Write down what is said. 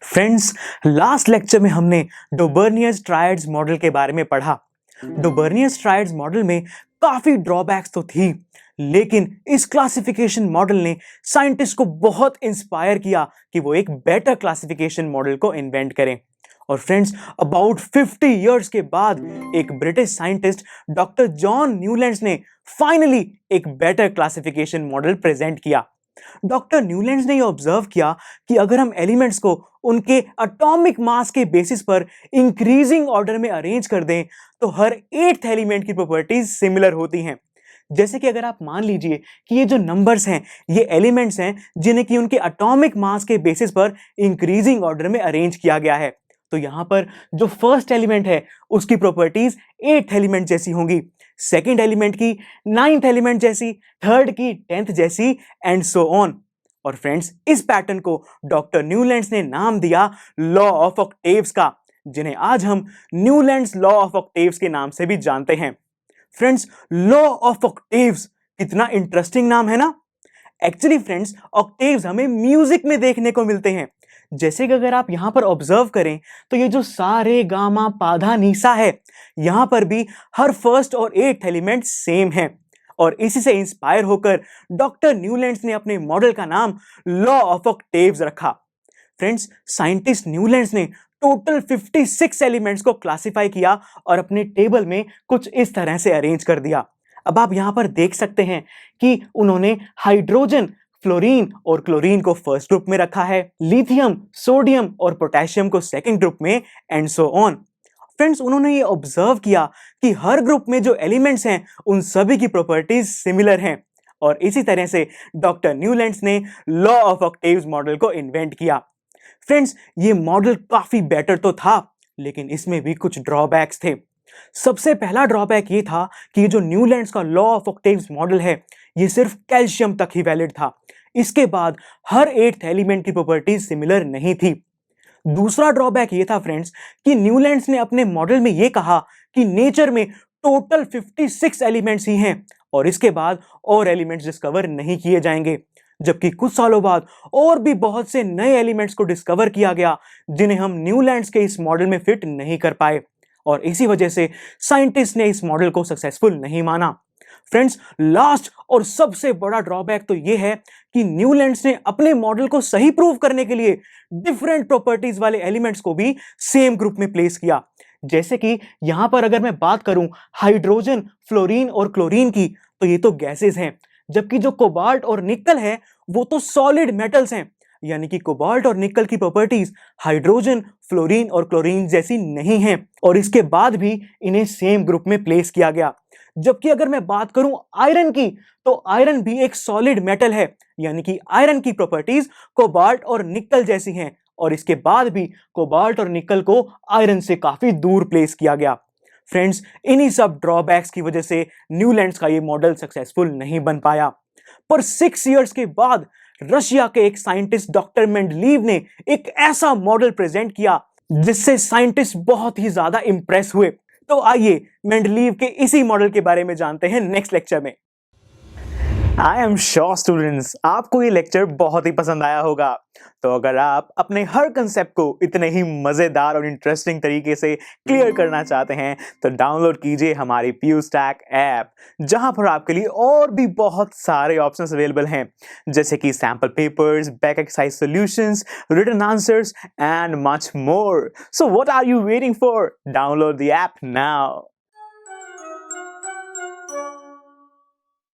Friends, last lecture में हमने डोबर्नियस triads model के बारे में पढ़ा। डोबर्नियस ट्रायड्स मॉडल में काफी ड्रॉबैक्स तो थी, लेकिन इस क्लासिफिकेशन मॉडल ने साइंटिस्ट को बहुत इंस्पायर किया कि वो एक बेटर क्लासिफिकेशन मॉडल को इन्वेंट करें। और फ्रेंड्स, अबाउट 50 इयर्स के बाद एक British scientist doctor John Newlands ने फाइनली एक बेटर क्लासिफिकेशन मॉडल प्रेजेंट किया। डॉक्टर न्यूलैंड्स ने यह ऑब्जर्व किया कि अगर हम एलिमेंट्स को उनके एटॉमिक मास के बेसिस पर इंक्रीजिंग ऑर्डर में अरेंज कर दें तो हर 8th एलिमेंट की प्रॉपर्टीज सिमिलर होती हैं। जैसे कि अगर आप मान लीजिए कि ये जो नंबर्स हैं ये एलिमेंट्स हैं जिन्हें कि उनके एटॉमिक मास के बेसिस पर इंक्रीजिंग ऑर्डर में अरेंज किया गया है, तो यहां पर जो फर्स्ट एलिमेंट है उसकी प्रॉपर्टीज 8th एलिमेंट जैसी होंगी, सेकंड एलिमेंट की 9th एलिमेंट जैसी, थर्ड की 10th जैसी एंड सो ऑन। और फ्रेंड्स, इस पैटर्न को डॉक्टर न्यूलैंड्स ने नाम दिया लॉ ऑफ ऑक्टेव्स का, जिन्हें आज हम न्यूलैंड्स लॉ ऑफ ऑक्टेव्स के नाम से भी जानते हैं। फ्रेंड्स, लॉ ऑफ ऑक्टेव्स कितना इंटरेस्टिंग नाम है ना। एक्चुअली फ्रेंड्स, ऑक्टेव्स हमें म्यूजिक में देखने को मिलते हैं। जैसे कि अगर आप यहां पर ऑब्जर्व करें तो ये जो सा रे गा मा पा धा नी सा है, यहां पर भी हर फर्स्ट और 8th एलिमेंट सेम है। और इसी से इंस्पायर होकर डॉक्टर न्यूलैंड्स ने अपने मॉडल का नाम लॉ ऑफ ऑक्टेव्स रखा। फ्रेंड्स, साइंटिस्ट न्यूलैंड्स ने टोटल 56 एलिमेंट्स को क्लासिफाई किया और अपने टेबल में कुछ इस तरह से अरेंज कर दिया। अब आप यहां पर देख सकते हैं कि उन्होंने हाइड्रोजन, फ्लोरीन और क्लोरीन को फर्स्ट ग्रुप में रखा है, लिथियम, सोडियम और पोटेशियम को सेकंड ग्रुप में एंड सो ऑन। फ्रेंड्स, उन्होंने ये ऑब्जर्व किया कि हर ग्रुप में जो एलिमेंट्स हैं उन सभी की प्रॉपर्टीज सिमिलर हैं। और इसी तरह से डॉक्टर न्यूलैंड्स ने लॉ ऑफ ऑक्टेव्स मॉडल को इन्वेंट किया। फ्रेंड्स, ये मॉडल काफी बेटर तो था, लेकिन इसमें भी कुछ ड्रॉबैक्स थे। सबसे पहला ड्रॉबैक ये था कि ये जो न्यूलैंड्स का लॉ ऑफ ऑक्टेव्स मॉडल है ये सिर्फ कैल्शियम तक ही वैलिड था। इसके बाद हर 8th एलिमेंट की प्रॉपर्टीज सिमिलर नहीं थी। दूसरा ड्रॉबैक ये था फ्रेंड्स कि न्यूलैंड्स ने अपने मॉडल में ये कहा कि नेचर में टोटल 56 एलिमेंट्स ही हैं और इसके बाद और एलिमेंट्स डिस्कवर नहीं किए जाएंगे, जबकि कुछ सालों बाद और भी बहुत से नए एलिमेंट्स को डिस्कवर किया गया जिन्हें हम न्यूलैंड्स के इस मॉडल में फिट नहीं कर पाए और इसी वजह से साइंटिस्ट ने इस मॉडल को सक्सेसफुल नहीं माना। फ्रेंड्स, लास्ट और सबसे बड़ा ड्रॉबैक तो यह है कि न्यूलैंड्स ने अपने मॉडल को सही प्रूव करने के लिए डिफरेंट प्रॉपर्टीज वाले एलिमेंट्स को भी सेम ग्रुप में प्लेस किया। जैसे कि यहां पर अगर मैं बात करूं हाइड्रोजन, फ्लोरीन और क्लोरीन की, तो ये तो गैसेस हैं, जबकि जो कोबाल्ट और निकल है वो तो सॉलिड मेटल्स हैं। यानी कि कोबाल्ट और निकल की प्रॉपर्टीज हाइड्रोजन, फ्लोरीन और क्लोरीन जैसी नहीं हैं और इसके बाद भी इन्हें सेम ग्रुप में प्लेस किया गया। जबकि अगर मैं बात करूं आयरन की, तो आयरन भी एक सॉलिड मेटल है, यानी कि आयरन की प्रॉपर्टीज कोबाल्ट और निकल जैसी हैं और इसके बाद भी कोबाल्ट और निकल को आयरन से काफी दूर प्लेस किया गया। फ्रेंड्स, इन्हीं सब ड्रॉबैक्स की वजह से न्यूलैंड्स का ये मॉडल सक्सेसफुल नहीं बन पाया। पर 6 इयर्स के बाद रशिया के एक साइंटिस्ट डॉक्टर मेंडलीव ने एक ऐसा मॉडल प्रेजेंट किया जिससे साइंटिस्ट बहुत ही ज्यादा इंप्रेस हुए। तो आइए मेंडलीव के इसी मॉडल के बारे में जानते हैं नेक्स्ट लेक्चर में। आई एम श्योर स्टूडेंट्स, आपको ये लेक्चर बहुत ही पसंद आया होगा। तो अगर आप अपने हर कंसेप्ट को इतने ही मजेदार और इंटरेस्टिंग तरीके से क्लियर करना चाहते हैं तो डाउनलोड कीजिए हमारी PuStack ऐप, जहां पर आपके लिए और भी बहुत सारे ऑप्शंस अवेलेबल हैं, जैसे कि sample papers, back exercise solutions, written answers and much more. So what are you waiting for? Download the app now.